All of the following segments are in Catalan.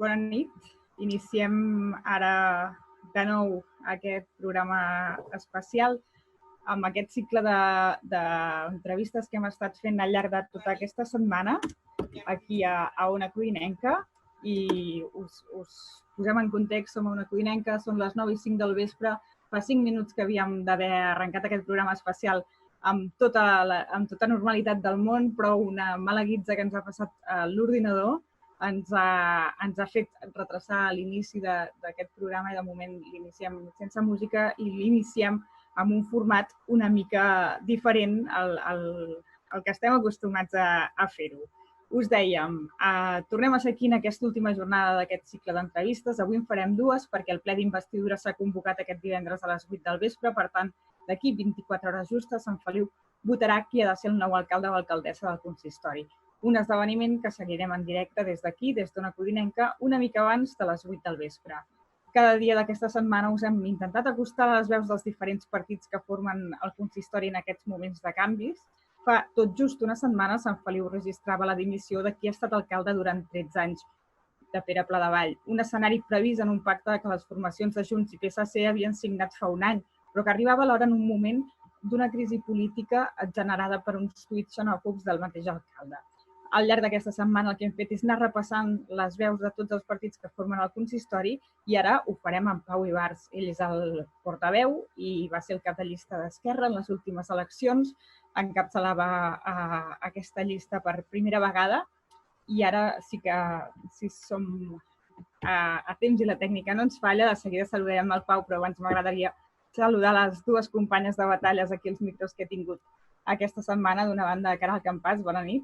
Bona nit. Iniciem ara de nou aquest programa especial amb aquest cicle d'entrevistes que hem estat fent al llarg de tota aquesta setmana aquí a Ona Codinenca i us posem en context, som a Ona Codinenca, són les 9:05 del vespre, fa 5 minuts que havíem d'haver arrencat aquest programa especial amb tota normalitat del món, però una mala guitza que ens ha passat l'ordinador ens ha fet retrasar l'inici d'aquest programa i de moment l'iniciem sense música i l'iniciem amb un format una mica diferent al que estem acostumats a fer-ho. Us dèiem, tornem a ser aquí en aquesta última jornada d'aquest cicle d'entrevistes. Avui en farem dues perquè el ple d'investidura s'ha convocat aquest divendres a les 8 del vespre. Per tant, d'aquí 24 hores justes, Sant Feliu votarà qui ha de ser el nou alcalde o alcaldessa del consistori. Un esdeveniment que seguirem en directe des d'aquí, des d'Ona Codinenca, una mica abans de les 8 del vespre. Cada dia d'aquesta setmana us hem intentat acostar a les veus dels diferents partits que formen el consistori en aquests moments de canvis. Fa tot just una setmana Sant Feliu registrava la dimissió de qui ha estat alcalde durant 13 anys, de Pere Pladevall. Un escenari previst en un pacte que les formacions de Junts i PSC havien signat fa un any, però que arribava alhora en un moment d'una crisi política generada per uns tuits xenòfobs del mateix alcalde. Al llarg d'aquesta setmana el que hem fet és anar repassant les veus de tots els partits que formen el consistori i ara ho farem amb Pau Ibars. Ell és el portaveu i va ser el cap de llista d'Esquerra en les últimes eleccions, encapçalava aquesta llista per primera vegada i ara sí que, si som a temps i la tècnica no ens falla, de seguida saludarem el Pau, però abans m'agradaria saludar les dues companyes de batalles aquí als micros que he tingut aquesta setmana. D'una banda, Caral Campàs, bona nit.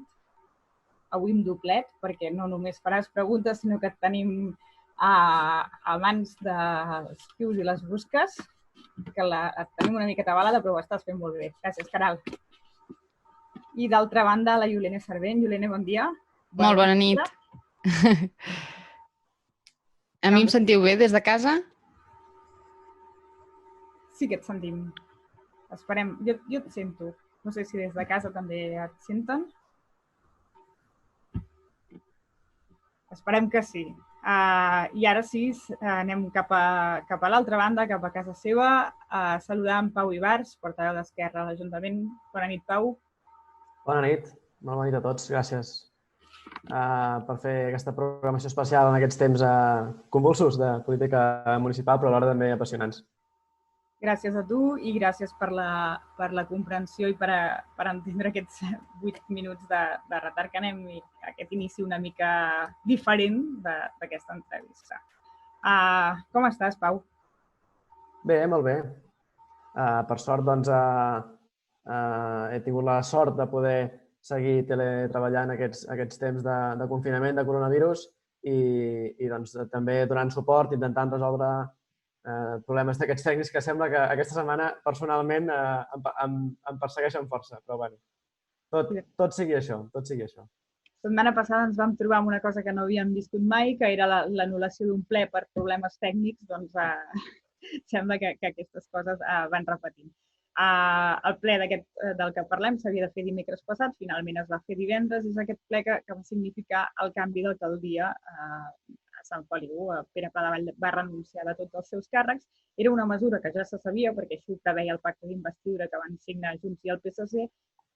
Avui amb doblet, perquè no només faràs preguntes, sinó que et tenim a mans dels pius i les busques, que et tenim una miqueta avalada, però ho estàs fent molt bé. Gràcies, Caral. I d'altra banda, la Iolene Servent. Iolene, bon dia. Molt bona nit. A mi em sentiu bé des de casa? Sí que et sentim. Esperem. Jo et sento. No sé si des de casa també et senten. Esperem que sí. I ara sí, anem cap a l'altra banda, cap a casa seva, a saludar en Pau Ibars, portaveu d'Esquerra a l'Ajuntament. Bona nit, Pau. Bona nit. Molt bona nit a tots. Gràcies per fer aquesta programació especial en aquests temps convulsos de política municipal, però alhora també apassionants. Gràcies a tu i gràcies per la comprensió i per entendre aquests 8 minuts de retard que anem i aquest inici una mica diferent d'aquesta entrevista. Com estàs, Pau? Bé, molt bé. Per sort, doncs, he tingut la sort de poder seguir teletreballant aquests temps de confinament, de coronavirus i doncs, també donant suport, intentant resoldre problemes d'aquests tècnics que sembla que aquesta setmana personalment em persegueixen força, però bueno, tot sigui això, tot sigui això. La setmana passada ens vam trobar amb una cosa que no havíem viscut mai, que era l'anul·lació d'un ple per problemes tècnics, doncs sembla que aquestes coses van repetint. El ple del que parlem s'havia de fer dimecres passat, finalment es va fer divendres, és aquest ple que va significar el canvi d'alcaldia a Sant Feliu. Pere Pladevall va renunciar de tots els seus càrrecs. Era una mesura que ja se sabia, perquè així ho preveia el pacte d'investidura que van signar Junts i el PSC,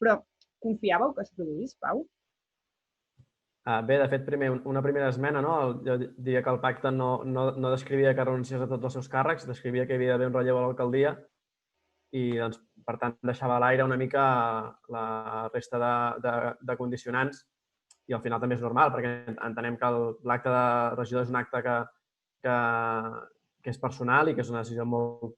però confiàveu que es produís, Pau? Bé, de fet, una primera esmena, no? Jo diria que el pacte no descrivia que renunciés a tots els seus càrrecs, descrivia que hi havia d'haver un relleu a l'alcaldia i, doncs, per tant, deixava a l'aire una mica la resta de condicionants i al final també és normal, perquè entenem que l'acte de regidor és un acte que és personal i que és una decisió molt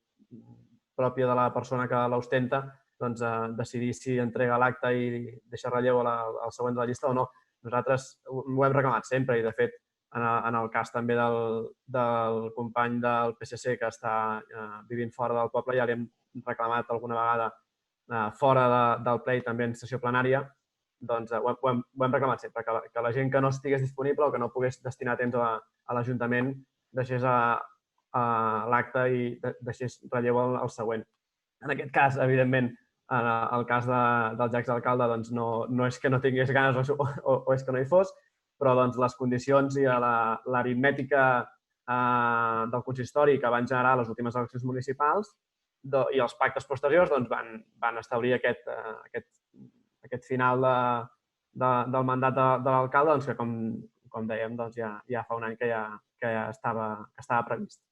pròpia de la persona que l'ostenta, doncs decidir si entrega l'acte i deixa relleu al següent de la llista o no. Nosaltres ho hem reclamat sempre i, de fet, en el cas també del company del PSC que està vivint fora del poble, ja li hem reclamat alguna vegada fora del ple i també en sessió plenària, doncs ho hem reclamat sempre, que la gent que no estigués disponible o que no pogués destinar temps a l'Ajuntament deixés l'acte i deixés relleu al següent. En aquest cas, evidentment, en el cas dels exalcalde, doncs no és que no tingués ganes o és que no hi fos, però doncs, les condicions i l'aritmètica del consistori que van generar les últimes eleccions municipals i els pactes posteriors doncs, van establir aquest final del mandat de l'alcalde, doncs, que, com dèiem, doncs, ja fa un any que ja estava previst.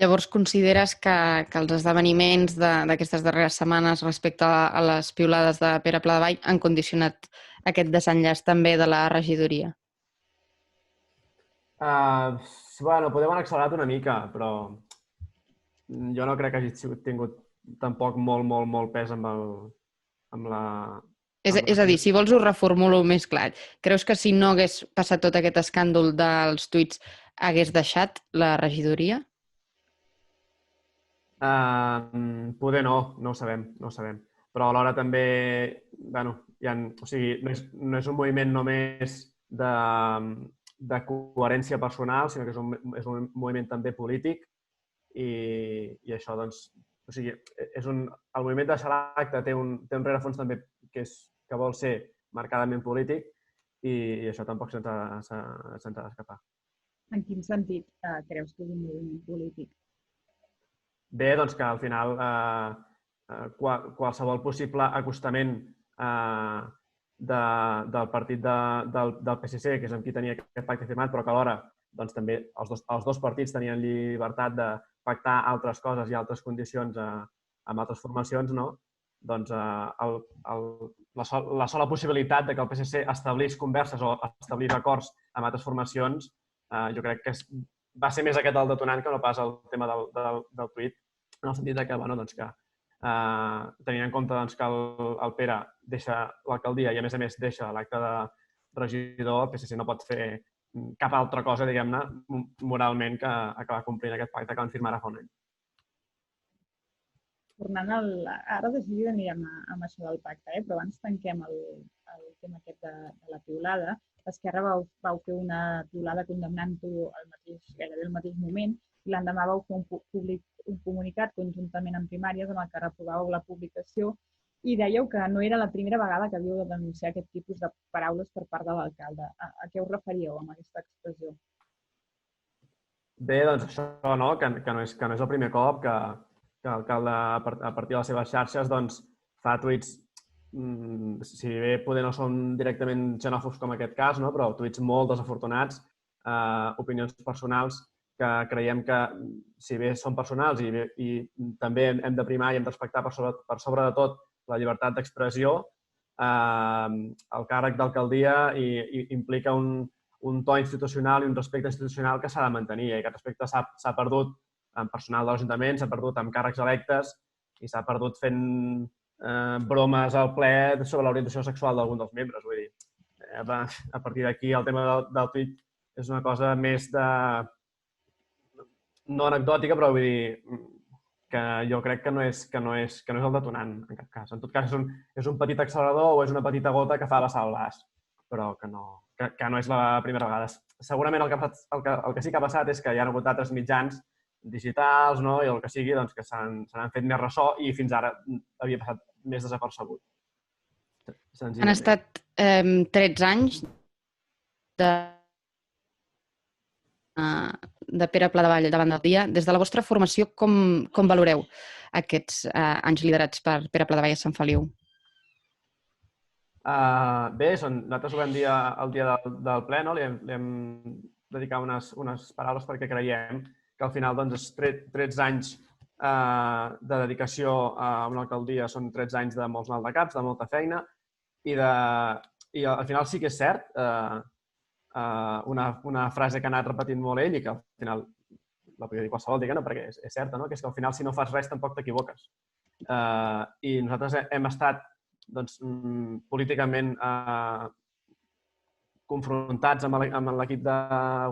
Llavors, consideres que els esdeveniments d'aquestes darreres setmanes respecte a les piulades de Pere Pladevall han condicionat aquest desenllaç també de la regidoria? Bueno, podeu haver accelerat una mica, però jo no crec que hagi tingut tampoc molt pes amb la... És a dir, si vols ho reformulo més clar. Creus que si no hagués passat tot aquest escàndol dels tuits hagués deixat la regidoria? Poder no ho sabem. Però alhora també, bueno, o sigui, no és un moviment només de coherència personal, sinó que és un moviment també polític i això, doncs, o sigui, el moviment de Xalacta té un rerefons també que vol ser marcadament polític i això tampoc se'ns ha d'escapar. En quin sentit creus que és un moviment polític? Bé, doncs que al final qualsevol possible acostament del partit del PSC, que és amb qui tenia aquest pacte firmat, però que alhora doncs, també els dos partits tenien llibertat de pactar altres coses i altres condicions amb altres formacions, no? Doncs la sola possibilitat de que el PSC establís converses o establís acords amb altres formacions, jo crec que va ser més aquest el detonant que no pas el tema del tuit, en el sentit que, bueno, doncs que tenint en compte doncs, que el Pere deixa l'alcaldia i, a més deixa l'acte de regidor, el PSC no pot fer cap altra cosa, diguem-ne, moralment, que acabar complint aquest pacte que van firmar ara fa un any. Tornant ara de seguida anirem amb això del pacte, però abans tanquem el tema aquest de la piulada. L'Esquerra vau fer una piulada condemnant-ho gairebé al mateix moment i l'endemà vau fer un comunicat conjuntament amb Primàries amb el que reprovàveu la publicació i dèieu que no era la primera vegada que havíeu de denunciar aquest tipus de paraules per part de l'alcalde. A què us referíeu amb aquesta expressió? Bé, doncs això, no? Que no és el primer cop que l'alcalde, a partir de les seves xarxes, doncs, fa tuits, si bé poder no són directament xenòfobs com aquest cas, no? Però tuits molt desafortunats, opinions personals que creiem que, si bé són personals i també hem de primar i hem de respectar per sobre de tot la llibertat d'expressió, el càrrec d'alcaldia implica un to institucional i un respecte institucional que s'ha de mantenir. I aquest respecte s'ha perdut amb personal de l'Ajuntament, s'ha perdut amb càrrecs electes i s'ha perdut fent bromes al ple sobre l'orientació sexual d'algun dels membres. Vull dir, a partir d'aquí el tema del tuit és una cosa més no anecdòtica, però vull dir que jo crec que no és el detonant, en cap cas. En tot cas, és un petit accelerador o és una petita gota que fa vessar el vas, però que no és la primera vegada. Segurament el que sí que ha passat és que hi ha hagut altres mitjans digitals, no? I el que sigui, doncs, que se n'han fet més ressò i fins ara havia passat més desapercebut. Han estat 13 anys de Pere Pladevall davant del dia. Des de la vostra formació, com valoreu aquests anys liderats per Pere Pladevall a Sant Feliu? Bé, nosaltres ho vam dir el dia del ple, no? Li hem dedicat unes paraules perquè creiem que al final 13 anys de dedicació a una alcaldia són 13 anys de molts maldecaps, de molta feina i al final sí que és cert una frase que ha anat repetint molt ell i que al final la podria dir qualsevol, diguem-ne, perquè és certa, no? Que és que al final si no fas res tampoc t'equivoques. I nosaltres hem estat políticament confrontats amb l'equip de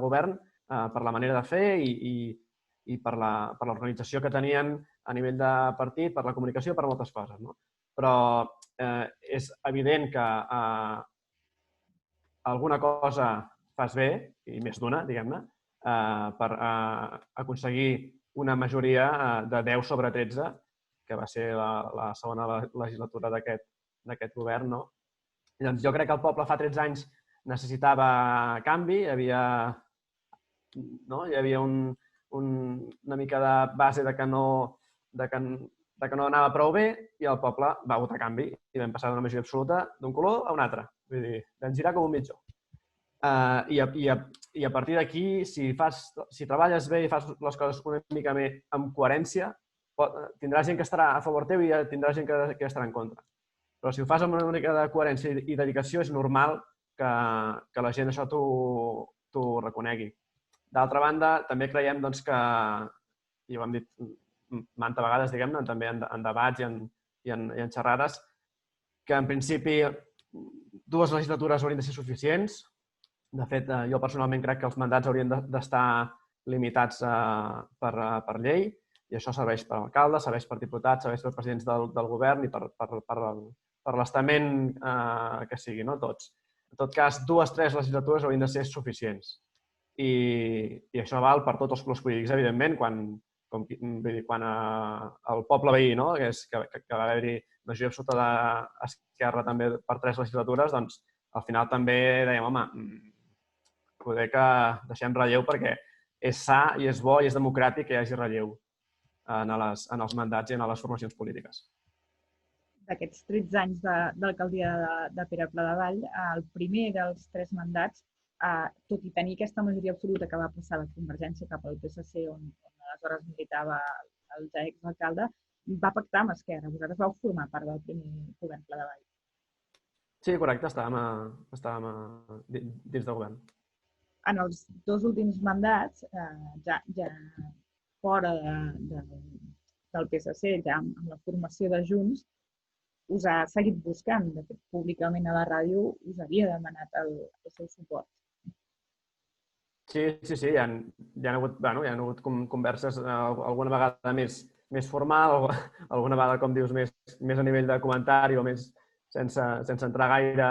govern per la manera de fer i per l'organització que tenien a nivell de partit, per la comunicació, per moltes coses. Però és evident que alguna cosa fas bé, i més d'una, diguem-ne, per aconseguir una majoria de 10 sobre 13, que va ser la segona legislatura d'aquest govern. Jo crec que el poble fa 13 anys necessitava canvi, hi havia una mica de base de que no anava prou bé i el poble va votar canvi i vam passar d'una majoria absoluta d'un color a un altre. Vull dir, vam girar com un mitjó. I a partir d'aquí, si treballes bé i fas les coses una mica més amb coherència, tindràs gent que estarà a favor teu i tindràs gent que estarà en contra. Però si ho fas amb una mica de coherència i dedicació, és normal que la gent això t'ho reconegui. D'altra banda, també creiem que, i ho hem dit manta vegades, diguem-ne, també en debats i en xerrades, que en principi 2 legislatures haurien de ser suficients. De fet, jo personalment crec que els mandats haurien d'estar limitats per llei i això serveix per alcaldes, serveix per diputats, serveix per presidents del govern i per l'estament que sigui, no? Tots. En tot cas, 2 o 3 legislatures haurien de ser suficients. I això val per tots els colors polítics, evidentment, quan el poble veí, que va haver-hi majoria absoluta d'Esquerra també per 3 legislatures, doncs al final també dèiem, home, poder que deixem relleu perquè és sa i és bo i és democràtic que hi hagi relleu en els mandats i en les formacions polítiques. D'aquests 13 anys d'alcaldia de Pere Pladevall, el primer dels 3 mandats, tot i tenir aquesta majoria absoluta que va passar de Convergència cap al PSC, on aleshores militava el ja exalcalde, va pactar amb Esquerra. Vosaltres vau formar part del primer govern Pladevall. Sí, correcte, estàvem dins del govern. En els 2 últims mandats, ja fora del PSC, ja amb la formació de Junts, us ha seguit buscant. De fet, públicament a la ràdio us havia demanat el seu suport. Sí, hi ha hagut converses alguna vegada més formal, alguna vegada, com dius, més a nivell de comentari o més sense entrar gaire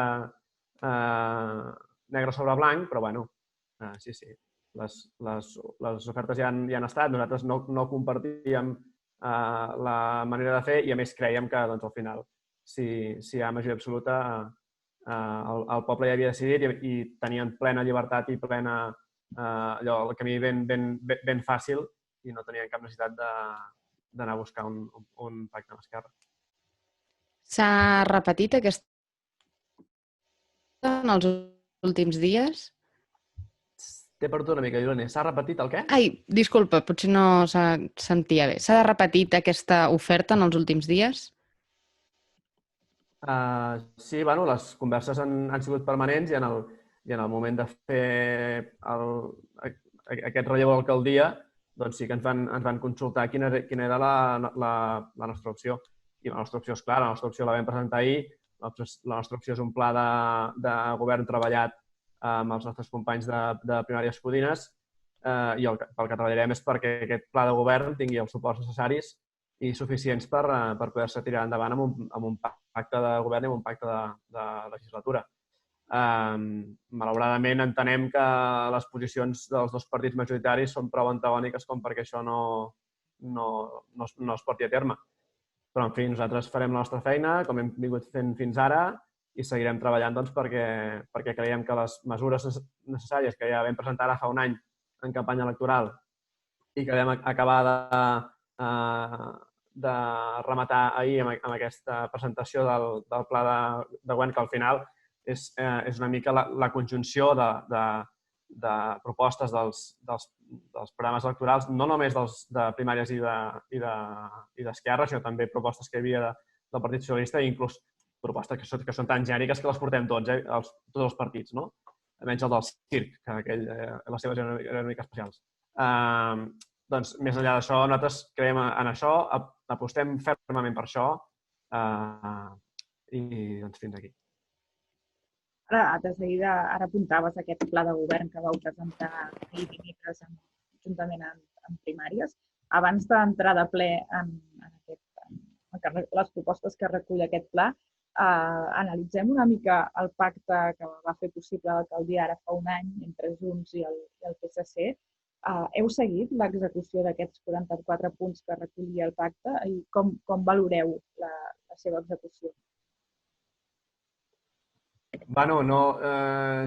negre sobre blanc, però bueno, sí, les ofertes ja han estat. Nosaltres no compartíem la manera de fer i a més creiem que al final, si hi ha majoria absoluta, el poble ja havia decidit i tenien plena llibertat i plena el camí ben fàcil i no tenien cap necessitat d'anar a buscar un pacte amb Esquerra. S'ha repetit aquesta en els últims dies? T'he perdut una mica, Irene. S'ha repetit el què? Ai, disculpa, potser no se sentia bé. S'ha repetit aquesta oferta en els últims dies? Sí, les converses han sigut permanents i en el moment de fer aquest relleu a l'alcaldia, doncs sí que ens van consultar quina era la nostra opció. I la nostra opció és clara, la nostra opció la vam presentar ahir, la nostra opció és un pla de govern treballat amb els nostres companys de Primàries Codines i pel que treballarem és perquè aquest pla de govern tingui els suports necessaris i suficients per poder-se tirar endavant amb un pacte de govern i amb un pacte de legislatura. Malauradament entenem que les posicions dels 2 partits majoritaris són prou antagòniques com perquè això no es porti a terme. Però, en fi, nosaltres farem la nostra feina, com hem vingut fent fins ara, i seguirem treballant perquè creiem que les mesures necessàries que ja vam presentar ara fa un any en campanya electoral i que vam acabar de rematar ahir amb aquesta presentació del pla de govern, que al final és una mica la conjunció de propostes dels programes electorals, no només de primàries i d'Esquerra, sinó també propostes que hi havia del Partit Socialista i inclús propostes que són tan genèriques que les portem tots els partits, no? Almenys el del CIRC, que les seves eren una mica especials. Doncs, més enllà d'això, nosaltres creiem en això, apostem fermament per això i doncs fins aquí. De seguida, ara apuntaves aquest pla de govern que vau presentar ahir dimecres juntament amb primàries. Abans d'entrar de ple en les propostes que recull aquest pla, analitzem una mica el pacte que va fer possible l'alcaldia ara fa un any entre Junts i el PSC. Heu seguit l'execució d'aquests 44 punts que recollia el pacte i com valoreu la seva execució? Bueno,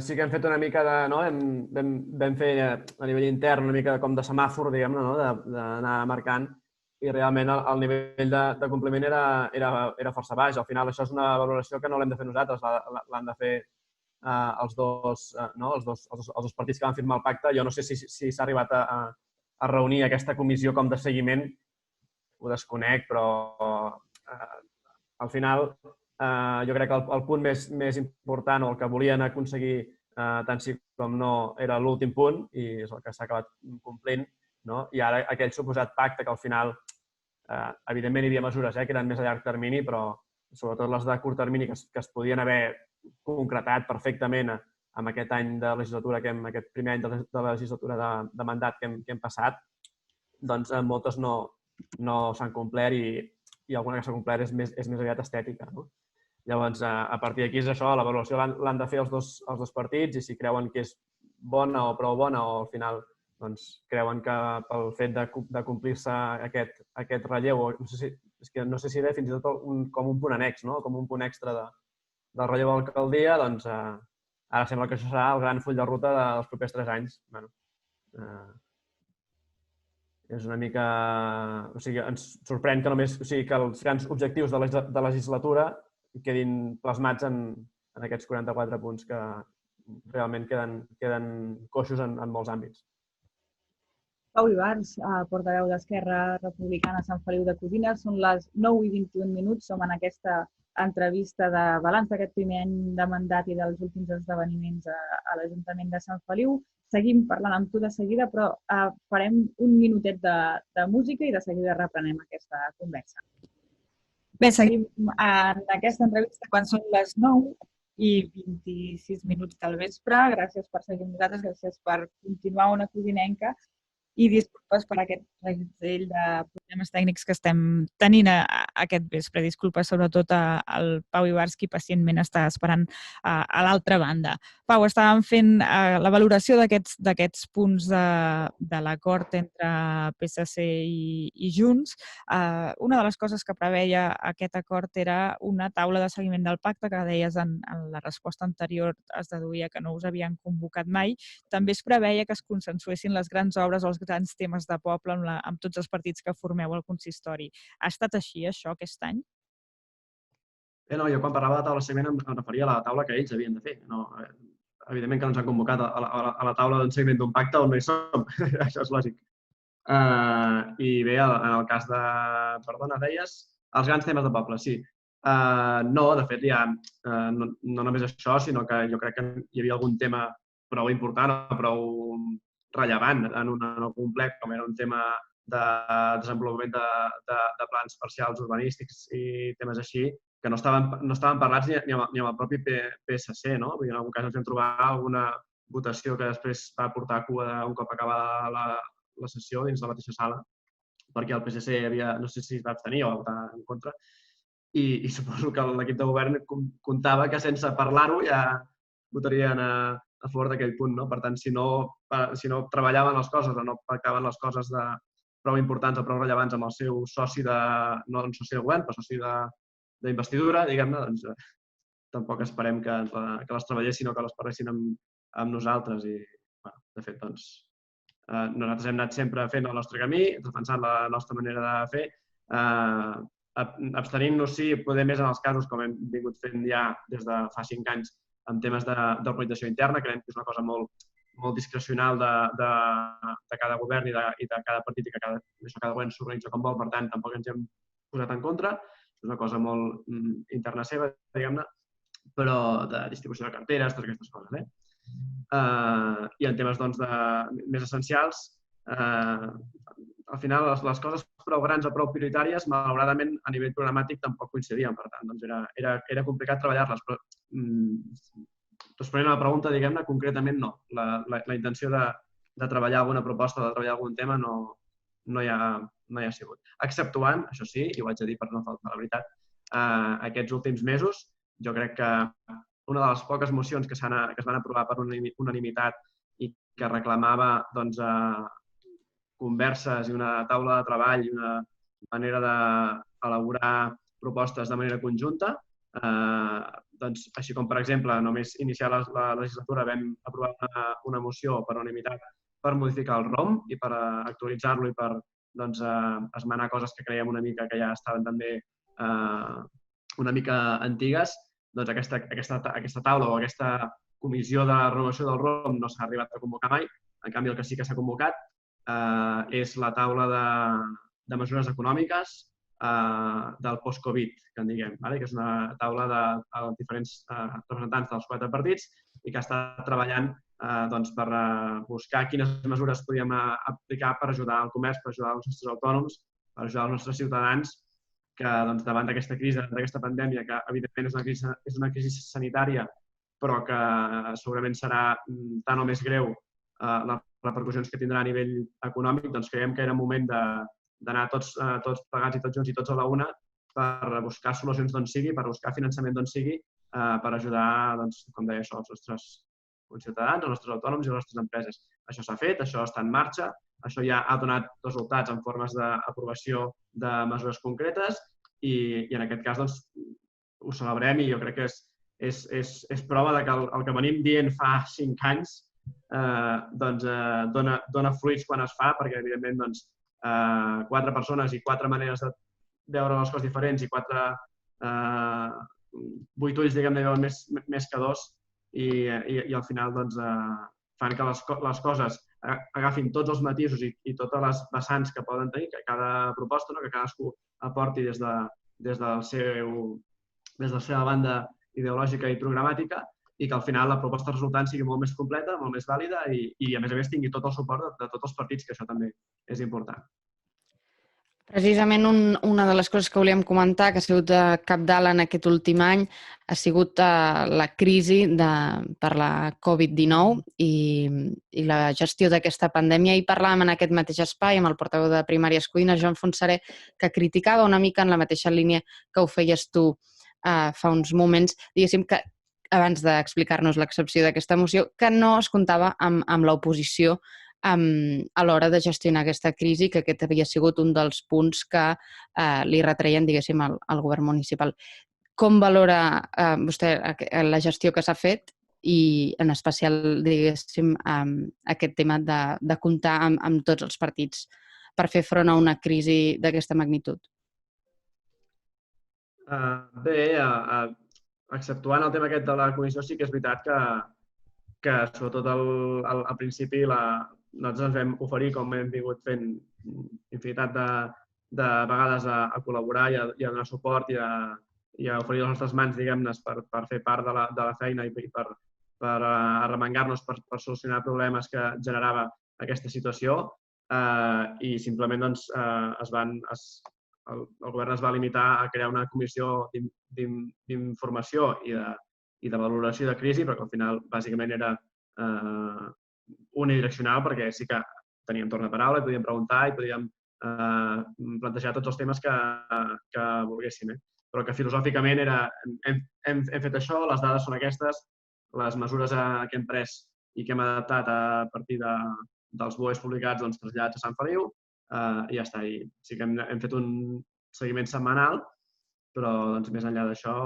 sí que hem fet una mica de... Vam fer a nivell intern una mica com de semàfor, diguem-ne, d'anar marcant, i realment el nivell de compliment era força baix. Al final això és una valoració que no l'hem de fer nosaltres, l'han de fer els dos partits que van firmar el pacte. Jo no sé si s'ha arribat a reunir aquesta comissió com de seguiment, ho desconec, però al final jo crec que el punt més important o el que volien aconseguir tant sí com no era l'últim punt i és el que s'ha acabat complint. I ara aquell suposat pacte que al final, evidentment hi havia mesures que eren més a llarg termini, però sobretot les de curt termini que es podien haver concretat perfectament en aquest any de legislatura, aquest primer any de legislatura de mandat que hem passat, doncs moltes no s'han complert i alguna que s'ha complert és més aviat estètica. Llavors, a partir d'aquí és això, la valoració l'han de fer els dos partits i si creuen que és bona o prou bona o al final creuen que pel fet de complir-se aquest relleu, no sé si ve fins i tot com un punt annex, com un punt extra del relleu de l'alcaldia, doncs ara sembla que això serà el gran full de ruta dels propers 3 anys. És una mica... O sigui, ens sorprèn que que els grans objectius de legislatura quedin plasmats en aquests 44 punts que realment queden coixos en molts àmbits. Pau Ibars, portaveu d'Esquerra Republicana Sant Feliu de Codines. Són les 9:21, som en aquesta entrevista de balanç d'aquest primer any de mandat i dels últims esdeveniments a l'Ajuntament de Sant Feliu. Seguim parlant amb tu de seguida, però farem un minutet de música i de seguida reprenem aquesta conversa. Bé, seguim en aquesta entrevista quan són les 9:26 del vespre. Gràcies per seguir amb nosaltres, gràcies per continuar una codinenca i disculpes per aquest reguitzell de problemes tècnics que estem tenint aquest vespre. Disculpes sobretot al Pau Ibars, qui pacientment està esperant a l'altra banda. Pau, estàvem fent la valoració d'aquests punts de l'acord entre PSC i Junts. Una de les coses que preveia aquest acord era una taula de seguiment del pacte, que deies en la resposta anterior es deduïa que no us havien convocat mai. També es preveia que es consensuessin les grans obres o els grans temes de poble amb tots els partits que formeu el consistori. Ha estat així, això, aquest any? No, jo quan parlava de taula de seguiment em referia a la taula que ells havien de fer. Evidentment que no ens han convocat a la taula d'un seguiment d'un pacte on no hi som, això és lògic. I bé, en el cas de... Perdona, deies? Els grans temes de poble, sí. No, de fet, no només això, sinó que jo crec que hi havia algun tema prou important o prou rellevant en algun ple, com era un tema de desenvolupament de plans parcials urbanístics i temes així, que no estaven parlats ni amb el propi PSC. En algun cas ens vam trobar alguna votació que després va portar a cua un cop acabada la sessió dins la mateixa sala, perquè el PSC no sé si es va abstenir o va votar en contra, i suposo que l'equip de govern comptava que sense parlar-ho ja votarien a favor d'aquell punt. Per tant, si no treballaven les coses o no pactaven les coses prou importants o prou rellevants amb el seu soci no un soci de govern, però soci d'investidura, diguem-ne, doncs tampoc esperem que les treballessin o que les parlessin amb nosaltres. I, de fet, doncs, nosaltres hem anat sempre fent el nostre camí, defensant la nostra manera de fer, abstenint-nos, sí, poder més en els casos com hem vingut fent ja des de fa 5 anys en temes d'organització interna. Creiem que és una cosa molt discrecional de cada govern i de cada partit i que cada govern s'organitza com vol, per tant, tampoc ens hem posat en contra. És una cosa molt interna seva, diguem-ne, però de distribució de carteres, totes aquestes coses. I en temes més essencials, al final les coses prou grans o prou prioritàries, malauradament a nivell programàtic tampoc coincidien, per tant, era complicat treballar-les, però responent a la pregunta, diguem-ne, concretament no. La intenció de treballar alguna proposta, de treballar algun tema, no hi ha sigut. Exceptuant, això sí, i ho haig de dir per no faltar la veritat, aquests últims mesos, jo crec que una de les poques mocions que es van aprovar per unanimitat i que reclamava converses i una taula de treball i una manera d'elaborar propostes de manera conjunta, Doncs, així com, per exemple, només iniciar la legislatura vam aprovar una moció per unanimitat per modificar el ROM i per actualitzar-lo i per esmenar coses que creiem una mica que ja estaven també una mica antigues. Doncs aquesta taula o aquesta comissió de renovació del ROM no s'ha arribat a convocar mai. En canvi, el que sí que s'ha convocat és la taula de mesures econòmiques del post-Covid, que en diguem, que és una taula de diferents representants dels 4 partits i que ha estat treballant per buscar quines mesures podíem aplicar per ajudar el comerç, per ajudar els nostres autònoms, per ajudar els nostres ciutadans que davant d'aquesta crisi, d'aquesta pandèmia, que evidentment és una crisi sanitària, però que segurament serà tan o més greu les repercussions que tindrà a nivell econòmic, doncs creiem que era moment d'anar tots plegats i tots junts i tots a la una per buscar solucions d'on sigui, per buscar finançament d'on sigui, per ajudar, com deia això, els nostres ciutadans, els nostres autònoms i les nostres empreses. Això s'ha fet, això està en marxa, això ja ha donat resultats en formes d'aprovació de mesures concretes i en aquest cas ho celebrem i jo crec que és prova que el que venim dient fa 5 anys dona fruits quan es fa, perquè evidentment 4 persones i 4 maneres de veure les coses diferents i 8 ulls, diguem-ne, veuen més que 2 i al final fan que les coses agafin tots els matisos i totes les vessants que poden tenir, que cada proposta, que cadascú aporti des de la seva banda ideològica i programàtica i que al final la proposta resultant sigui molt més completa, molt més vàlida i a més tingui tot el suport de tots els partits, que això també és important. Precisament una de les coses que volíem comentar, que ha sigut cabdal en aquest últim any, ha sigut la crisi per la Covid-19 i la gestió d'aquesta pandèmia. I parlàvem en aquest mateix espai amb el portaveu de Primàries Codines, Joan Fontserè, que criticava una mica en la mateixa línia que ho feies tu fa uns moments, diguéssim que abans d'explicar-nos l'excepció d'aquesta moció, que no es comptava amb l'oposició a l'hora de gestionar aquesta crisi, que aquest havia sigut un dels punts que li retreien, diguéssim, al govern municipal. Com valora vostè la gestió que s'ha fet i, en especial, diguéssim, aquest tema de comptar amb tots els partits per fer front a una crisi d'aquesta magnitud? Bé, exceptuant el tema aquest de la comissió, sí que és veritat que sobretot al principi nosaltres ens vam oferir, com hem vingut fent infinitat de vegades, a col·laborar i a donar suport i a oferir les nostres mans, diguem-ne, per fer part de la feina i per arremangar-nos per solucionar problemes que generava aquesta situació. I simplement el govern es va limitar a crear una comissió d'informació i de valoració de crisi, però que al final bàsicament era unidireccional, perquè sí que teníem torn de paraula i podíem preguntar i podíem plantejar tots els temes que volguéssim. Però que filosòficament hem fet això, les dades són aquestes, les mesures que hem pres i que hem adaptat a partir dels BOEs publicats traslladats a Sant Feliu i ja està. I sí que hem fet un seguiment setmanal, però més enllà d'això,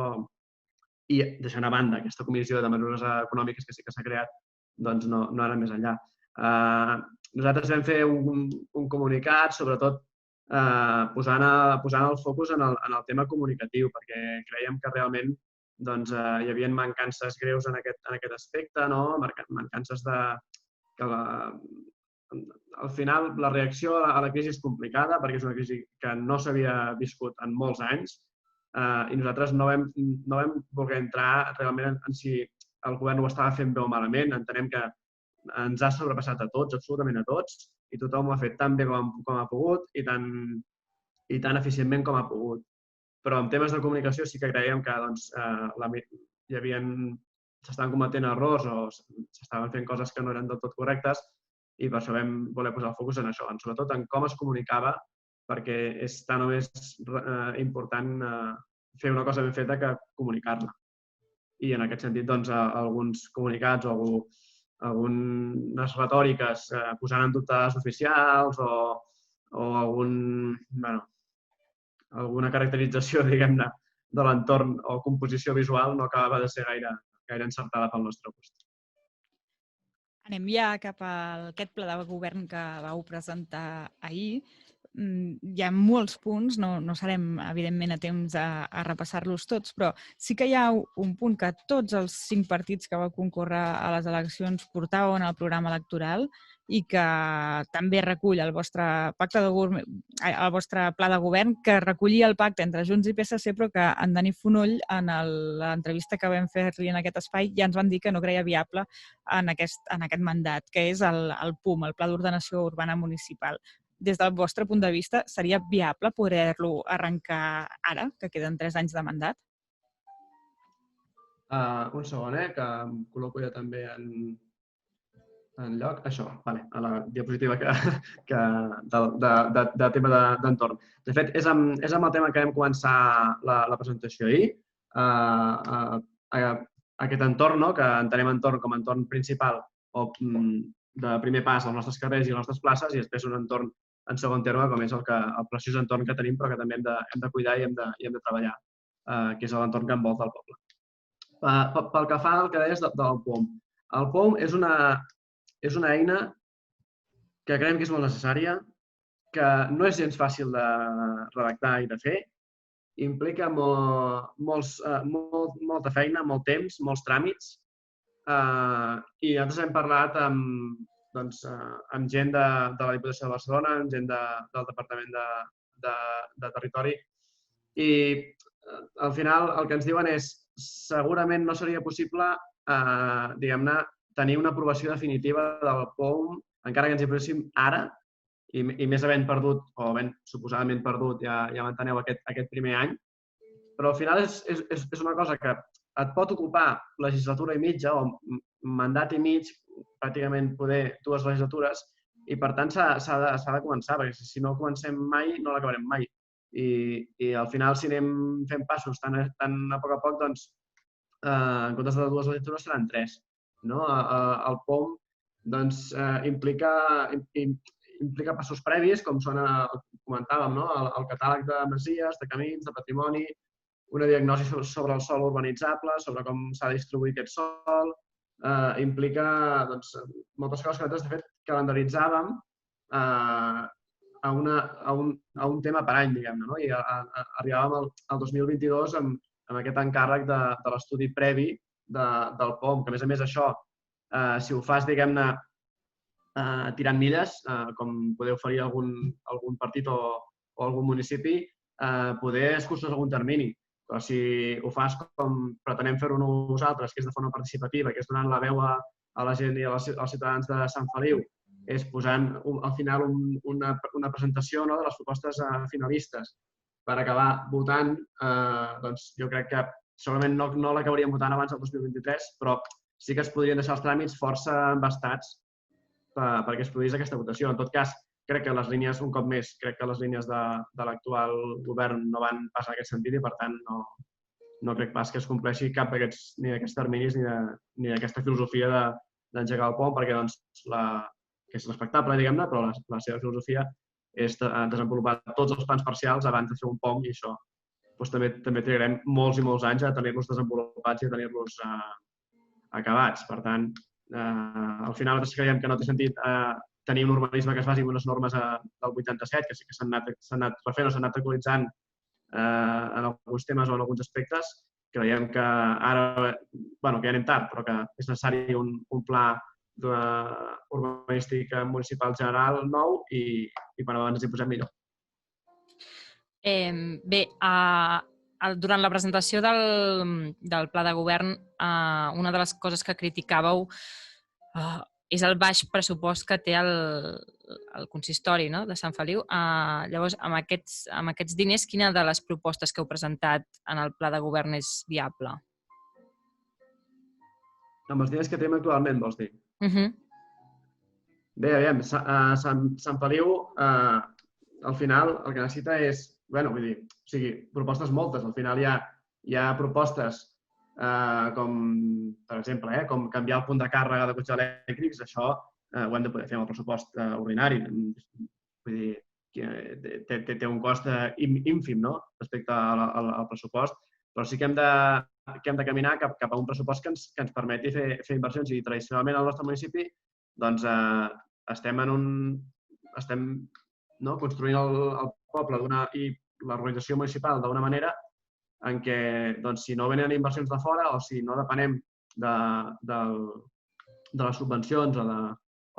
i deixant a banda aquesta comissió de mesures econòmiques que sí que s'ha creat, no anem més enllà. Nosaltres vam fer un comunicat, sobretot posant el focus en el tema comunicatiu, perquè creiem que realment hi havia mancances greus en aquest aspecte, mancances que al final la reacció a la crisi és complicada, perquè és una crisi que no s'havia viscut en molts anys i nosaltres no vam voler entrar realment en si el govern ho estava fent bé o malament. Entenem que ens ha sobrepassat a tots, absolutament a tots, i tothom ho ha fet tan bé com ha pogut i tan eficientment com ha pogut. Però en temes de comunicació sí que creiem que s'estaven cometent errors o s'estaven fent coses que no eren del tot correctes i per això vam voler posar el focus en això, sobretot en com es comunicava, perquè és tan o més important fer una cosa ben feta que comunicar-la. I en aquest sentit, alguns comunicats o algunes retòriques posant en dubte dades oficials o alguna caracterització, diguem-ne, l'entorn o composició visual no acabava de ser gaire encertada pel nostre gust. Anem ja cap a aquest pla de govern que vau presentar ahir. Hi ha molts punts, no serem, evidentment, a temps a repassar-los tots, però sí que hi ha un punt que tots els 5 partits que vau concórrer a les eleccions portaven al programa electoral i que també recull el vostre el vostre pla de govern, que recollia el pacte entre Junts i PSC, però que en Dani Fonoll, en l'entrevista que vam fer-li en aquest espai, ja ens van dir que no creia viable en aquest mandat, que és el PUM, el Pla d'Ordenació Urbana Municipal. Des del vostre punt de vista, seria viable poder-lo arrencar ara, que queden 3 anys de mandat? Un segon, que em col·loco jo també en lloc. Això, vale, a la diapositiva de tema d'entorn. De fet, és amb el tema que vam començar la presentació ahir. Aquest entorn, que entenem entorn com a entorn principal o de primer pas als nostres carrers i a les nostres places, i després un entorn en segon terme, com és el preciós entorn que tenim, però que també hem de cuidar i hem de treballar, que és l'entorn que envolta el poble. Pel que fa al que deies del POM. El POM és una eina que creiem que és molt necessària, que no és gens fàcil de redactar i de fer, implica molta feina, molt temps, molts tràmits, i nosaltres hem parlat amb gent de la Diputació de Barcelona, amb gent del Departament de Territori, i al final el que ens diuen és segurament no seria possible, diguem-ne, tenir una aprovació definitiva del POM, encara que ens hi poséssim ara, i més havent perdut, o havent suposadament perdut, ja m'enteneu, aquest primer any. Però al final és una cosa que et pot ocupar legislatura i mitja, o mandat i mig, pràcticament poder 2 legislatures, i per tant s'ha de començar, perquè si no comencem mai, no l'acabarem mai. I al final, si anem fent passos tan a poc, doncs, en comptes de 2 legislatures seran 3. El POM implica passos previs, com comentàvem, el catàleg de masies, de camins, de patrimoni, una diagnosi sobre el sòl urbanitzable, sobre com s'ha de distribuir aquest sòl, implica moltes coses que nosaltres, de fet, calendaritzàvem a un tema per any, diguem-ne, i arribàvem al 2022 amb aquest encàrrec de l'estudi previ del POM, que a més això, si ho fas, diguem-ne, tirant milles, com podeu oferir algun partit o algun municipi, poder es cursos algun termini. Però si ho fas com pretenem fer-ho nosaltres, que és de forma participativa, que és donant la veu a la gent i als ciutadans de Sant Feliu, és posant al final una presentació de les propostes finalistes per acabar votant, doncs jo crec que segurament no l'acabaríem votant abans del 2023, però sí que es podrien deixar els tràmits força embastats perquè es produís aquesta votació. En tot cas, crec que les línies, un cop més, crec que les línies de l'actual govern no van pas en aquest sentit i, per tant, no crec pas que es compleixi cap ni d'aquests terminis ni d'aquesta filosofia d'engegar el POM, perquè que és respectable, diguem-ne, però la seva filosofia és desenvolupar tots els plans parcials abans de fer un POM, i això també trigarem molts i molts anys a tenir-los desenvolupats i a tenir-los acabats. Per tant, al final nosaltres creiem que no té sentit tenir un urbanisme que es basi en unes normes del 87, que sí que s'han anat refent o s'han anat actualitzant en alguns temes o en alguns aspectes. Creiem que ara, que ja anem tard, però que és necessari un pla urbanístic municipal general nou i quan abans ens hi posem millor. Bé, durant la presentació del pla de govern, una de les coses que criticàveu és el baix pressupost que té el consistori de Sant Feliu. Llavors, amb aquests diners, quina de les propostes que heu presentat en el pla de govern és viable? Amb els diners que tenim actualment, vols dir? Bé, aviam, Sant Feliu, al final, el que necessita és, propostes moltes. Al final hi ha propostes com, per exemple, com canviar el punt de càrrega de cotxes elèctrics. Això ho hem de poder fer amb el pressupost ordinari. Vull dir, té un cost ínfim respecte al pressupost. Però sí que hem de caminar cap a un pressupost que ens permeti fer inversions. I tradicionalment al nostre municipi doncs, estem construint el poble i l'organització municipal d'una manera en què, doncs, si no venen inversions de fora o si no depenem de les subvencions o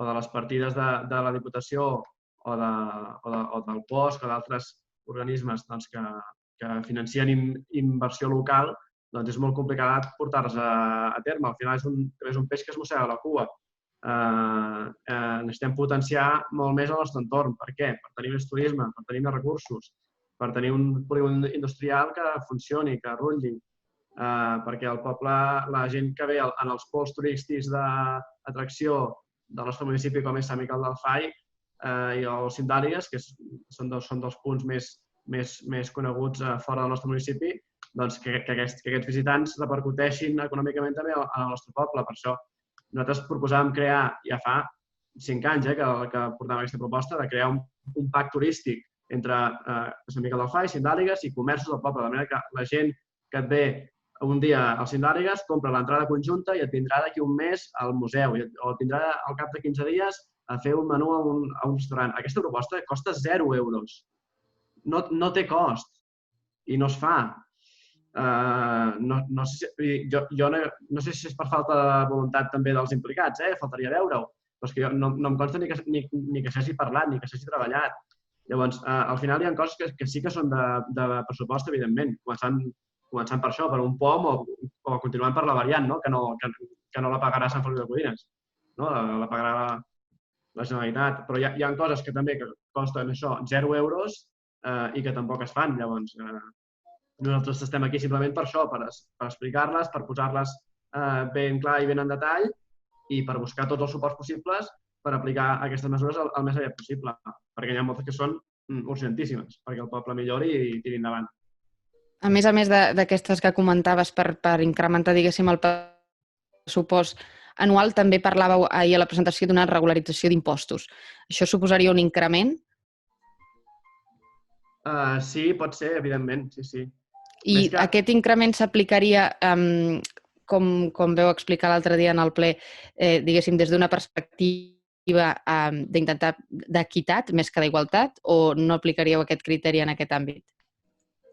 de les partides de la Diputació o del POSC o d'altres organismes doncs, que financien inversió local, doncs és molt complicat portar-los a terme. Al final és un peix que es mossega la cua. Necessitem potenciar molt més el nostre entorn. Per què? Per tenir més turisme, per tenir més recursos, per tenir un polígon industrial que funcioni, que rutlli, perquè el poble, la gent que ve en els pols turístics d'atracció del nostre municipi, com és Sant Miquel del Fai i el Cim d'Àligues, que són dels punts més coneguts fora del nostre municipi, doncs que aquests visitants repercuteixin econòmicament també al nostre poble. Per això nosaltres proposàvem crear, ja fa 5 anys que portàvem aquesta proposta, de crear un pack turístic entre Sant Miquel del Fai, Cim d'Àligues i comerços del poble, de manera que la gent que et ve un dia al Cim d'Àligues compra l'entrada conjunta i et vindrà d'aquí un mes al museu o et vindrà al cap de 15 dies a fer un menú a un restaurant. Aquesta proposta costa 0 euros. No té cost i no es fa. No sé si és per falta de voluntat també dels implicats, faltaria veure-ho, però és que no em consta ni que s'hagi parlat, ni que s'hagi treballat. Llavors, al final hi ha coses que sí que són de pressupost, evidentment, començant per això, per un POM o continuant per la variant, que no la pagarà Sant Feliu de Codines, la pagarà la Generalitat. Però hi ha coses que també costen això, 0 euros i que tampoc es fan. Llavors, nosaltres estem aquí simplement per això, per explicar-les, per posar-les ben clar i ben en detall i per buscar tots els suports possibles per aplicar aquestes mesures el més aviat possible, perquè hi ha moltes que són urgentíssimes, perquè el poble millori i tiri endavant. A més d'aquestes que comentaves per incrementar, diguéssim, el pressupost anual, també parlàveu ahir a la presentació d'una regularització d'impostos. Això suposaria un increment? Sí, pot ser, evidentment, sí. I aquest increment s'aplicaria, com veu explicar l'altre dia en el ple, diguéssim, des d'una perspectiva d'intentar d'equitat més que d'igualtat, o no aplicaríeu aquest criteri en aquest àmbit?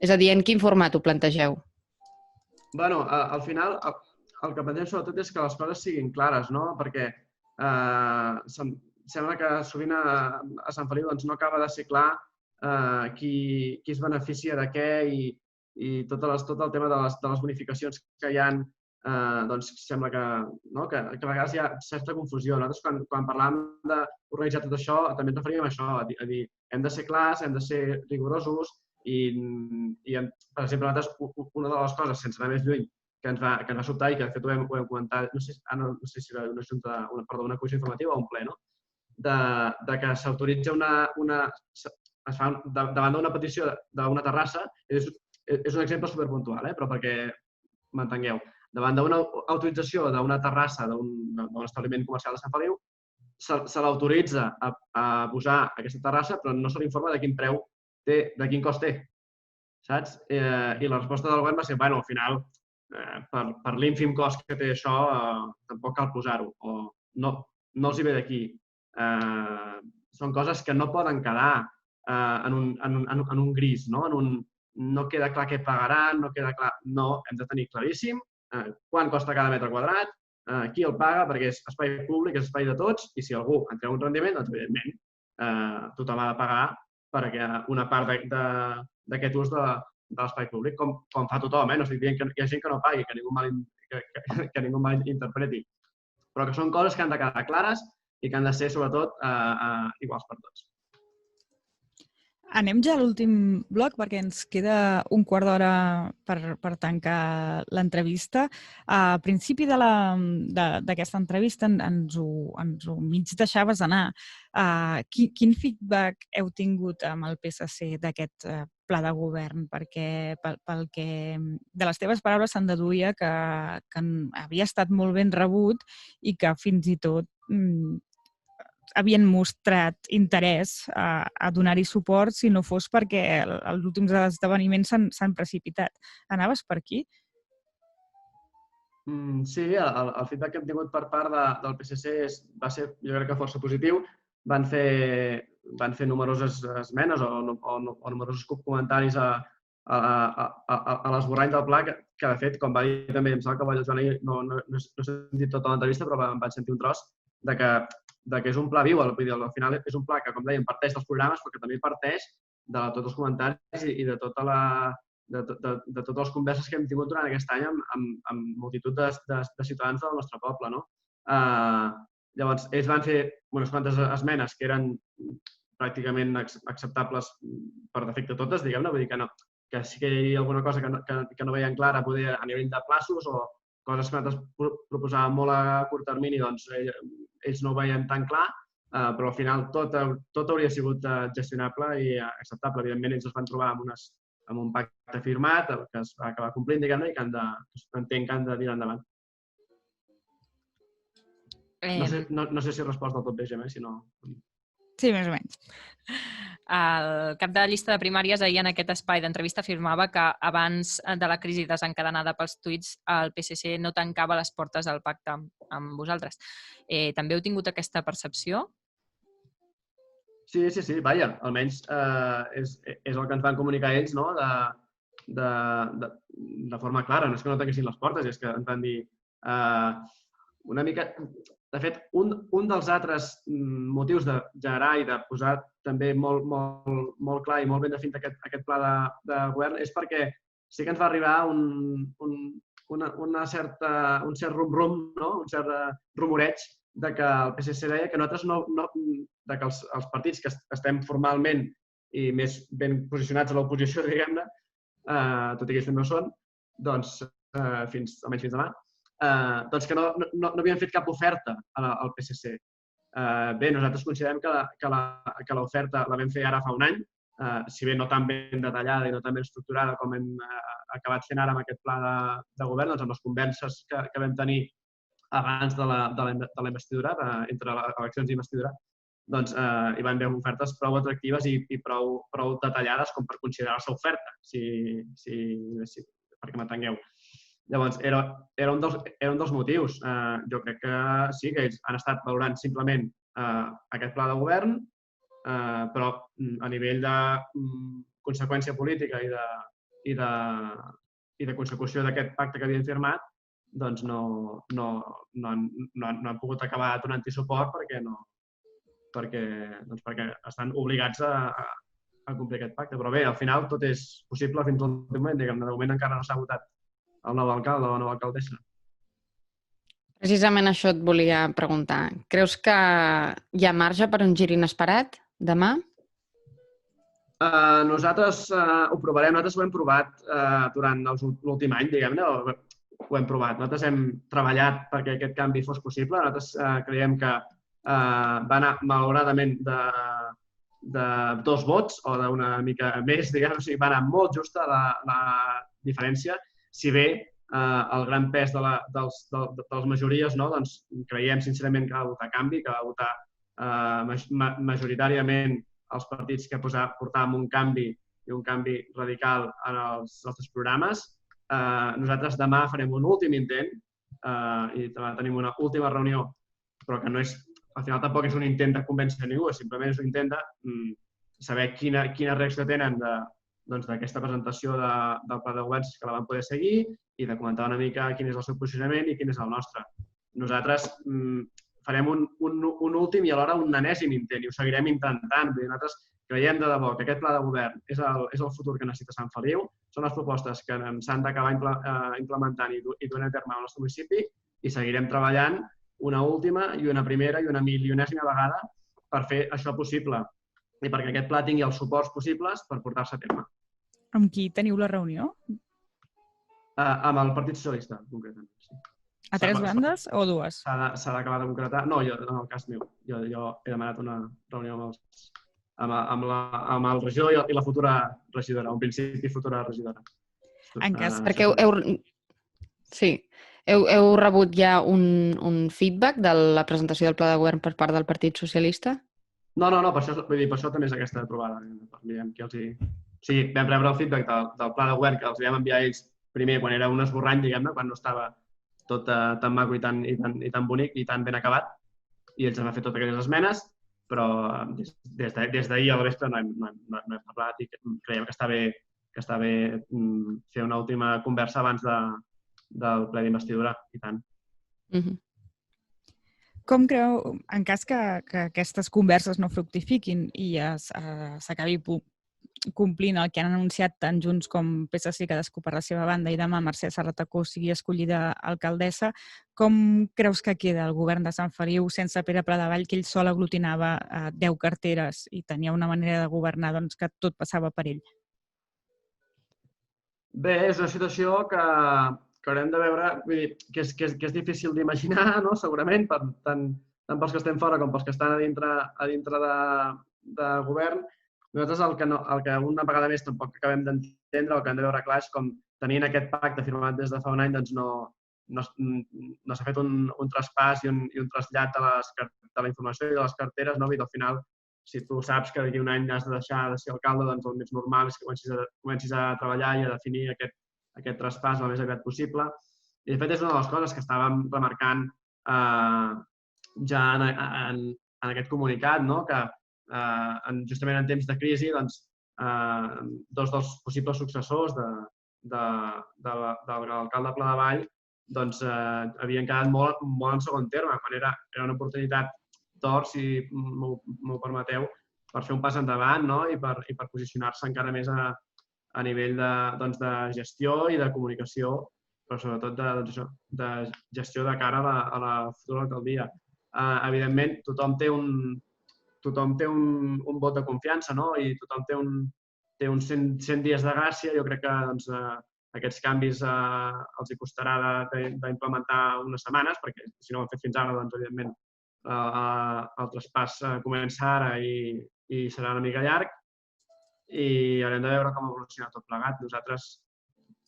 És a dir, en quin format ho plantegeu? Bé, al final el que pensem sobretot és que les coses siguin clares, perquè sembla que sovint a Sant Feliu no acaba de ser clar qui es beneficia de què i tot el tema de les bonificacions que hi ha, doncs sembla que a vegades hi ha certa confusió. Nosaltres quan parlàvem d'organitzar tot això també ens referíem a això, a dir hem de ser clars, hem de ser rigorosos i, per exemple, nosaltres una de les coses, sense anar més lluny, que ens va sobtar i que de fet ho hem comentat, no sé si era una comissió informativa o un ple, de que s'autoritza es fa davant d'una petició d'una terrassa, és un exemple superpuntual, però perquè m'entengueu. Davant d'una autorització d'una terrassa d'un establiment comercial de Sant Feliu, se l'autoritza a posar aquesta terrassa, però no se l'informa de quin preu té, de quin cost té, saps? I la resposta del govern va ser, al final, per l'ínfim cost que té això, tampoc cal posar-ho, o no els hi ve d'aquí. Són coses que no poden quedar en un gris, no queda clar què pagaran, no queda clar... No, hem de tenir claríssim quant costa cada metre quadrat, qui el paga, perquè és espai públic, és espai de tots, i si algú en treu un rendiment, doncs evidentment tothom ha de pagar perquè una part d'aquest ús de l'espai públic, com fa tothom. No estic dient que hi ha gent que no pagui, que ningú malinterpreti, però que són coses que han de quedar clares i que han de ser, sobretot, iguals per tots. Anem ja a l'últim bloc perquè ens queda un quart d'hora per tancar l'entrevista. A principi d'aquesta entrevista ens ho mig deixaves anar. Quin feedback heu tingut amb el PSC d'aquest pla de govern? Perquè pel que de les teves paraules se'n deduïa que havia estat molt ben rebut i que fins i tot havien mostrat interès a donar-hi suport si no fos perquè els últims esdeveniments s'han precipitat. Anaves per aquí? Sí, el feedback que hem tingut per part del PSC va ser, jo crec que força positiu. Van fer numeroses esmenes o numerosos comentaris a l'esborrany del pla, que de fet, com va dir també, em sembla que el Joan, no he sentit tota l'entrevista, però em vaig sentir un tros, de que és un pla viu. Vull dir, al final és un pla que, com dèiem, parteix dels programes, però que també parteix de tots els comentaris i de totes les converses que hem tingut durant aquest any amb multitud de ciutadans del nostre poble. Llavors, ells van fer unes quantes esmenes que eren pràcticament acceptables per defecte totes, diguem-ne, vull dir que sí que hi havia alguna cosa que no veien clara poder a nivell de plaços o coses que nosaltres proposàvem molt a curt termini, doncs ells no ho veien tan clar, però al final tot hauria sigut gestionable i acceptable. Evidentment, ells es van trobar amb un pacte firmat que es va acabar complint, diguem-ne, i que entenc que han de tirar endavant. No sé si he respost del tot bé, Gemma, si no... Sí, més o menys. El cap de la llista de primàries ahir en aquest espai d'entrevista afirmava que abans de la crisi desencadenada pels tuits el PSC no tancava les portes al pacte amb vosaltres. També heu tingut aquesta percepció? Sí, vaja, almenys és el que ens van comunicar ells, no? De forma clara. No és que no tanquessin les portes, és que ens van dir una mica... De fet, un dels altres motius de generar i de posar també molt clar i molt ben definit aquest pla de govern és perquè sí que ens va arribar un cert rum-rum, un cert rumoreig de que el PSC deia que nosaltres de que els partits que estem formalment i més ben posicionats a l'oposició, diguem-ne, tot i que ells també ho són, doncs almenys fins demà, doncs que no havien fet cap oferta al PSC. Bé, nosaltres considerem que l'oferta la vam fer ara fa un any, si bé no tan ben detallada i no tan ben estructurada com hem acabat fent ara amb aquest pla de govern, doncs amb les converses que vam tenir abans de la investidura, entre eleccions i investidura, doncs hi van haver ofertes prou atractives i prou detallades com per considerar-se oferta, perquè m'entengueu. Llavors, era un dels motius. Jo crec que sí, que ells han estat valorant simplement aquest pla de govern, però a nivell de conseqüència política i de consecució d'aquest pacte que havien firmat, doncs no han pogut acabar donant-hi suport perquè estan obligats a complir aquest pacte. Però bé, al final tot és possible fins al moment. De moment encara no s'ha votat el nou alcalde o la nova alcaldessa. Precisament això et volia preguntar. Creus que hi ha marge per un gir inesperat demà? Nosaltres ho provarem. Nosaltres ho hem provat durant l'últim any, diguem-ne. Ho hem provat. Nosaltres hem treballat perquè aquest canvi fos possible. Nosaltres creiem que va anar, malauradament, de 2 vots o d'una mica més, diguem-ne. O sigui, va anar molt justa la diferència. Si bé el gran pes de les majories, doncs creiem sincerament que va votar canvi, que va votar majoritàriament els partits que portàvem un canvi i un canvi radical en els nostres programes. Nosaltres demà farem un últim intent i tenim una última reunió, però que no és, al final tampoc és un intent de convèncer ningú, simplement és un intent de saber quina reacció tenen d'aquesta presentació del pla de govern que la van poder seguir i de comentar una mica quin és el seu posicionament i quin és el nostre. Nosaltres farem un últim i alhora un enèsim intent i ho seguirem intentant. Nosaltres creiem de debò que aquest pla de govern és el futur que necessita Sant Feliu, són les propostes que s'han d'acabar implementant i duent a terme al nostre municipi i seguirem treballant una última i una primera i una milionèsima vegada per fer això possible i perquè aquest pla tingui els suports possibles per portar-se a terme. Amb qui teniu la reunió? Amb el Partit Socialista, concretament. Sí. A 3 bandes o 2? S'ha d'acabar de concretar. No, jo, en el cas meu. Jo he demanat una reunió amb el regidor i la futura regidora, en principi futura regidora. Perquè sí. Heu rebut ja un feedback de la presentació del pla de govern per part del Partit Socialista? No, per això també és aquesta trobada. O sigui, vam rebre el feedback del pla de govern que els vam enviar a ells primer quan era un esborrany, diguem-ne, quan no estava tot tan maco i tan bonic i tan ben acabat, i ells han fet totes aquelles esmenes, però des d'ahir al vespre no hem parlat i creiem que està bé fer una última conversa abans del ple d'investidura, i tant. Com creu, en cas que aquestes converses no fructifiquin i s'acabi complint el que han anunciat tant Junts com PSC, cadascú per la seva banda, i demà Mercè Serratacó sigui escollida alcaldessa, com creus que queda el govern de Sant Feliu sense Pere Pladevall, que ell sol aglutinava 10 carteres i tenia una manera de governar que tot passava per ell? Bé, és una situació que haurem de veure, vull dir, que és difícil d'imaginar, no? Segurament, tant pels que estem fora com pels que estan a dintre de govern. Nosaltres el que una vegada més tampoc acabem d'entendre, el que hem de veure clar és com tenint aquest pacte firmat des de fa un any doncs no s'ha fet un traspàs i un trasllat de la informació i de les carteres, no? I al final, si tu saps que d'aquí un any has de deixar de ser alcalde, doncs el més normal és que comencis a treballar i a definir aquest traspàs el més aviat possible. I de fet és una de les coses que estàvem remarcant ja en aquest comunicat, no? Que justament en temps de crisi, doncs, dos dels possibles successors de l'alcalde Pladevall doncs, havien quedat molt en segon terme. Era una oportunitat d'or, si m'ho permeteu, per fer un pas endavant, no? I per posicionar-se encara més a nivell de gestió i de comunicació, però sobretot de gestió de cara a la futura alcaldia. Evidentment, tothom té un vot de confiança, no? I tothom té uns 100 dies de gràcia. Jo crec que doncs, aquests canvis els hi costarà d'implementar unes setmanes, perquè si no ho han fet fins ara, doncs, evidentment, el traspàs comença ara i serà una mica llarg, i haurem de veure com evoluciona tot plegat. Nosaltres,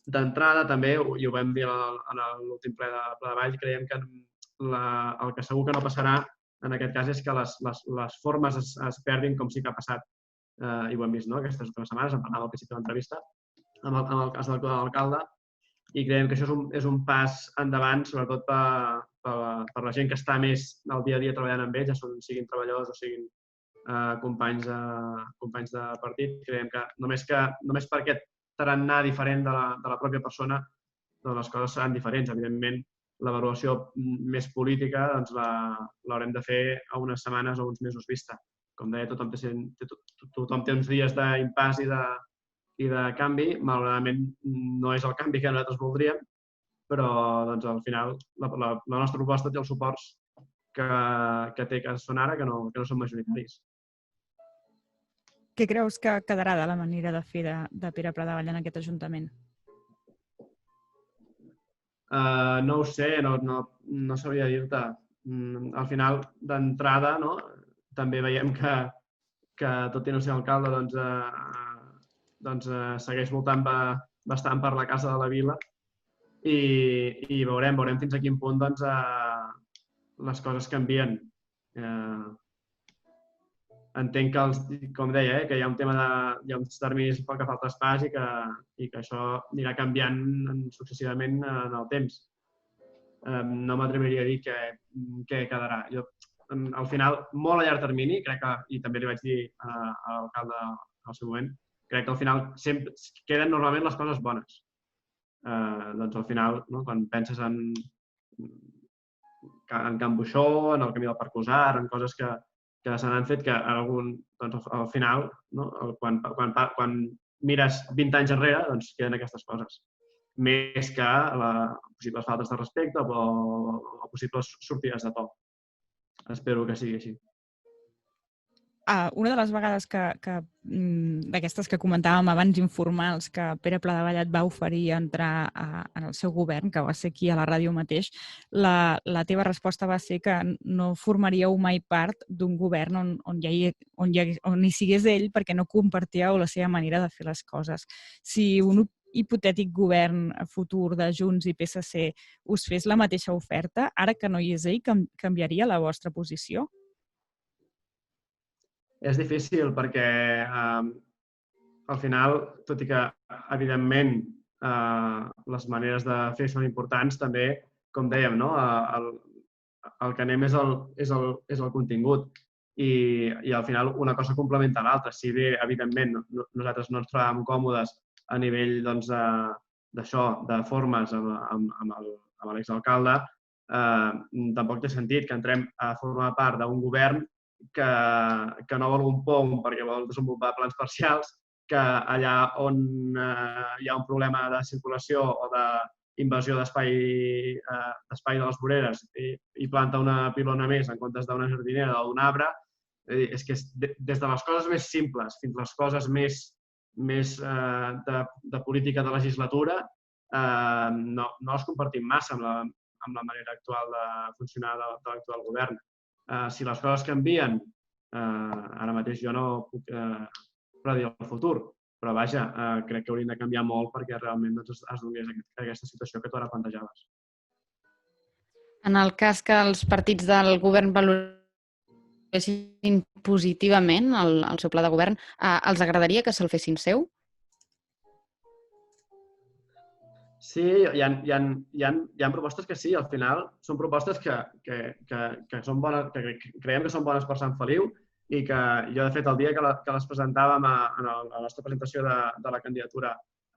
d'entrada, també, i ho vam dir en l'últim ple de Pladevall, creiem que el que segur que no passarà en aquest cas és que les formes es perdin com sí que ha passat, i ho hem vist, no? Aquestes últimes setmanes, en parlàvem al principi de l'entrevista, amb el cas de l'alcalde, i creiem que això és un pas endavant, sobretot per la gent que està més el dia a dia treballant amb ells, ja siguin treballadors o siguin companys de partit. Creiem que només per aquest tarannà diferent de la pròpia persona, doncs les coses seran diferents. Evidentment, l'avaluació més política doncs l'haurem de fer a unes setmanes o uns mesos vista. Com deia, tothom té uns dies d'impàs i de canvi. Malauradament no és el canvi que nosaltres voldríem, però doncs, al final la nostra proposta té els suports que són ara, que no són majoritaris. Què creus que quedarà de la manera de fer de Pere Pladevall en aquest Ajuntament? No ho sé, no sabria dir-te. Al final, d'entrada, no? També veiem que tot i no ser alcalde, doncs segueix voltant bastant per la casa de la vila, i veurem fins a quin punt doncs, les coses canvien. Entenc que, com deia, que hi ha un tema hi ha uns terminis pel que fa al traspàs i que això anirà canviant successivament en el temps. No m'atreviria a dir què quedarà. Jo, al final, molt a llarg termini, crec que, i també li vaig dir a l'alcalde al seu moment, crec que al final sempre queden normalment les coses bones. Doncs al final, quan penses en Can Buixó, en el camí del Parc Usar, en coses que se n'han fet que al final, quan mires 20 anys enrere, doncs queden aquestes coses. Més que possibles faltes de respecte o possibles sortides de to. Espero que sigui així. Una de les vegades d'aquestes que comentàvem abans, informals, que Pere Pladevall et va oferir entrar en el seu govern, que va ser aquí a la ràdio mateix, la teva resposta va ser que no formaríeu mai part d'un govern on hi sigués ell perquè no compartíeu la seva manera de fer les coses. Si hipotètic govern futur de Junts i PSC us fes la mateixa oferta, ara que no hi és ell, canviaria la vostra posició? És difícil perquè al final, tot i que evidentment les maneres de fer són importants, també, com dèiem, no? El que anem és el contingut i al final una cosa complementa l'altra. Si bé, evidentment, nosaltres no ens trobàvem còmodes a nivell d'això, de formes amb l'exalcalde, tampoc té sentit que entrem a formar part d'un govern que no vol un pont perquè vol desenvolupar plans parcials, que allà on hi ha un problema de circulació o d'invasió d'espai de les voreres i planta una pilona més en comptes d'una jardinera o d'un arbre, és que des de les coses més simples fins a les coses més de política de legislatura no les compartim massa amb la manera actual de funcionar de l'actual govern. Si les coses canvien, ara mateix jo no puc predir el futur, però vaja, crec que haurien de canviar molt perquè realment es donés aquesta situació que tu ara plantejaves. En el cas que els partits del govern valoressin positivament el seu pla de govern, els agradaria que se'l fessin seu? Sí, hi ha propostes que sí, al final són propostes que són bones, que creiem que són bones per Sant Feliu i que jo, de fet, el dia que les presentàvem a la nostra presentació de la candidatura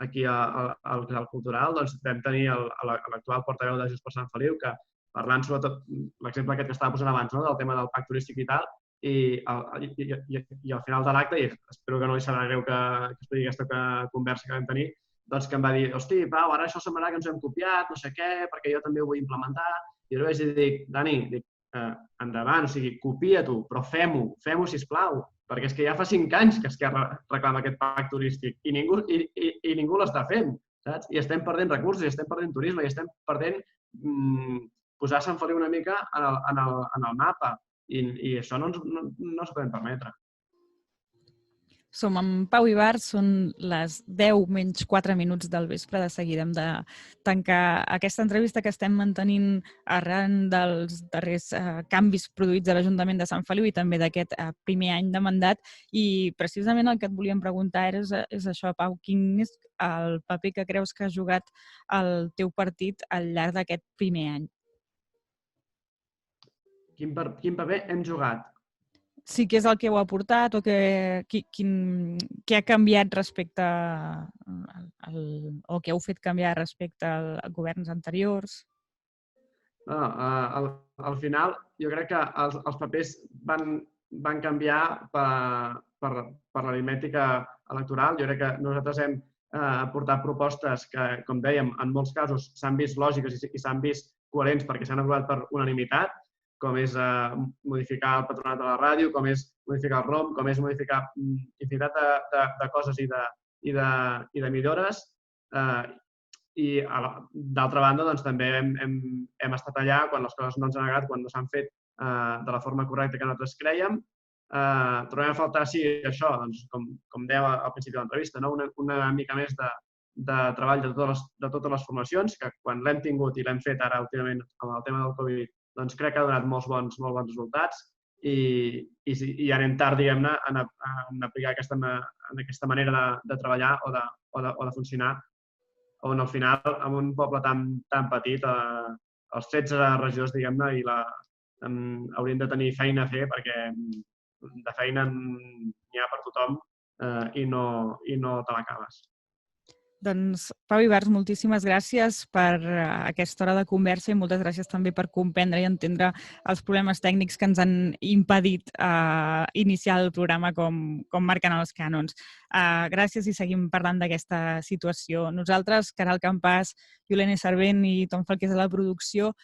aquí al Casal Cultural, doncs vam tenir l'actual portaveu de Junts per Sant Feliu que parlant sobretot l'exemple aquest que estava posant abans, del tema del pacte turístic i tal, i al final de l'acte, i espero que no li serà greu que expliqui aquesta conversa que vam tenir, doncs que em va dir, hosti, Pau, ara això semblarà que ens ho hem copiat, no sé què, perquè jo també ho vull implementar. I jo li vaig dir, dic, Dani, endavant, o sigui, copia-t'ho, però fem-ho, sisplau, perquè és que ja fa 5 anys que Esquerra reclama aquest pacte turístic i ningú l'està fent, saps? I estem perdent recursos, i estem perdent turisme, i estem perdent posar Sant Feliu una mica en el mapa, i això no ens ho podem permetre. Som amb Pau Ibars, són les 10 menys 4 minuts del vespre. De seguida hem de tancar aquesta entrevista que estem mantenint arran dels darrers canvis produïts a l'Ajuntament de Sant Feliu i també d'aquest primer any de mandat. I precisament el que et volíem preguntar és això, Pau, quin és el paper que creus que ha jugat el teu partit al llarg d'aquest primer any? Quin paper hem jugat? Sí, què és el que heu aportat o què ha canviat respecte o què heu fet canviar respecte a governs anteriors? Al final, jo crec que els papers van canviar per l'aritmètica electoral. Jo crec que nosaltres hem aportat propostes que, com dèiem, en molts casos s'han vist lògiques i s'han vist coherents perquè s'han aprovat per unanimitat, com és modificar el patronat de la ràdio, com és modificar el ROM, com és modificar infinitat de coses i de millores. I, d'altra banda, també hem estat allà quan les coses no ens han agradat, quan no s'han fet de la forma correcta que nosaltres crèiem. Trobem a faltar, sí, això, com deia al principi de l'entrevista, una mica més de treball de totes les formacions, que quan l'hem tingut i l'hem fet ara últimament amb el tema del Covid, doncs crec que ha donat molt bons resultats i anem tard, diguem-ne, en aplicar aquesta manera de treballar o de funcionar, on al final, en un poble tan petit, els 16 regidors, diguem-ne, haurien de tenir feina a fer perquè de feina n'hi ha per tothom i no te l'acabes. Doncs, Pau Ibars, moltíssimes gràcies per aquesta hora de conversa i moltes gràcies també per comprendre i entendre els problemes tècnics que ens han impedit iniciar el programa com marquen els cànons. Gràcies i seguim parlant d'aquesta situació. Nosaltres, Caral Campàs, Iolene Servent i Tom Falqués de la producció,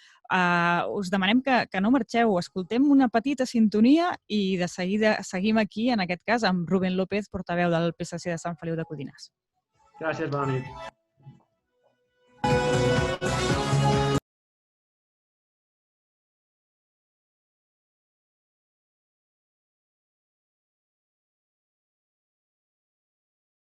us demanem que no marxeu, escoltem una petita sintonia i de seguida seguim aquí, en aquest cas, amb Rubén López, portaveu del PSC de Sant Feliu de Codinàs. Gràcies, bona nit.